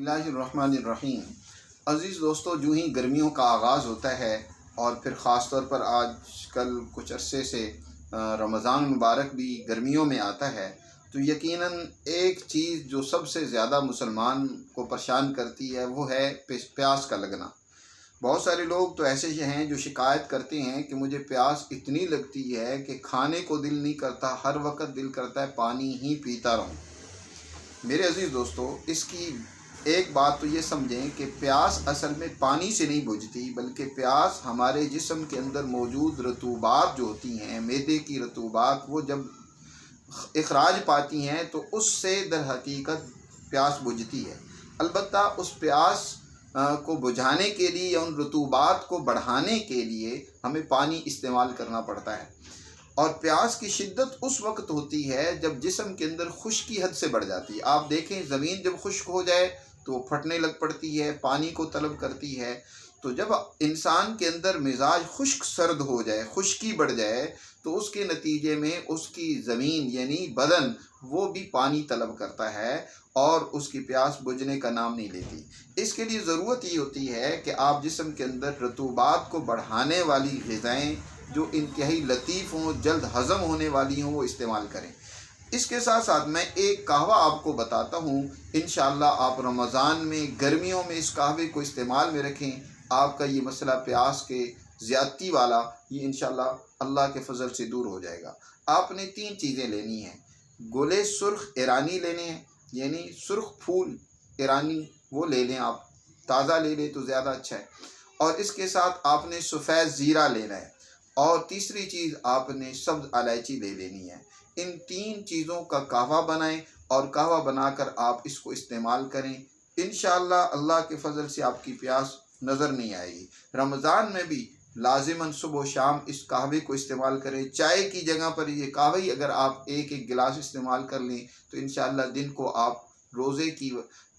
बिस्मिल्लाहिर्रहमानिर्रहीम। अज़ीज़ दोस्तों, जो ही गर्मियों का आगाज़ होता है और फिर ख़ास तौर पर आज कल कुछ अरसे से रमज़ान मुबारक भी गर्मियों में आता है, तो यकीनन एक चीज़ जो सबसे ज़्यादा मुसलमान को परेशान करती है वो है प्यास का लगना। बहुत सारे लोग तो ऐसे ही हैं जो शिकायत करते हैं कि मुझे प्यास इतनी लगती है कि खाने को दिल नहीं करता, हर वक्त दिल करता है पानी ही पीता रहूं। मेरे अजीज़ दोस्तों, इसकी एक बात तो ये समझें कि प्यास असल में पानी से नहीं बुझती, बल्कि प्यास हमारे जिस्म के अंदर मौजूद रतूबात जो होती हैं, मैदे की रतूबात, वो जब इखराज पाती हैं तो उससे दर हकीकत प्यास बुझती है। अलबत्ता उस प्यास को बुझाने के लिए या उन रतूबात को बढ़ाने के लिए हमें पानी इस्तेमाल करना पड़ता है। और प्यास की शिद्दत उस वक्त होती है जब जिस्म के अंदर खुश्की हद से बढ़ जाती है। आप देखें, ज़मीन जब खुश्क हो जाए तो वो फटने लग पड़ती है, पानी को तलब करती है। तो जब इंसान के अंदर मिजाज खुश्क सर्द हो जाए, खुश्की बढ़ जाए, तो उसके नतीजे में उसकी ज़मीन यानी बदन वो भी पानी तलब करता है और उसकी प्यास बुझने का नाम नहीं लेती। इसके लिए ज़रूरत ये होती है कि आप जिस्म के अंदर रतूबात को बढ़ाने वाली ग़िज़ाएँ जो इंतहाई लतीफ़ हों, जल्द हज़म होने वाली हों, वो इस्तेमाल करें। इसके साथ साथ मैं एक कहवा आपको बताता हूँ। इंशाअल्लाह आप रमज़ान में गर्मियों में इस कहवे को इस्तेमाल में रखें, आपका ये मसला प्यास के ज़्यादती वाला ये इंशाअल्लाह अल्लाह के फ़ज़ल से दूर हो जाएगा। आपने 3 चीज़ें लेनी हैं। गोले सुर्ख ईरानी लेने हैं, यानी सुर्ख फूल ईरानी वो ले लें, आप ताज़ा ले लें तो ज़्यादा अच्छा है। और इसके साथ आपने सफ़ेद ज़ीरा लेना है और तीसरी चीज़ आपने सब्ज़ इलायची ले लेनी है। इन 3 चीज़ों का कहवा बनाएं और कहवा बनाकर आप इसको इस्तेमाल करें। इंशाअल्लाह अल्लाह के फ़ज़ल से आपकी प्यास नज़र नहीं आएगी। रमज़ान में भी लाज़िमन सुबह शाम इस कहवे को इस्तेमाल करें। चाय की जगह पर ये कहवा ही अगर आप एक एक गिलास इस्तेमाल कर लें तो इंशाअल्लाह दिन को आप रोज़े की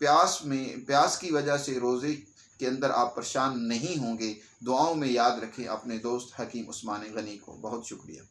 प्यास की वजह से रोज़े के अंदर आप परेशान नहीं होंगे। दुआओं में याद रखें अपने दोस्त हकीम उस्मान गनी को। बहुत शुक्रिया।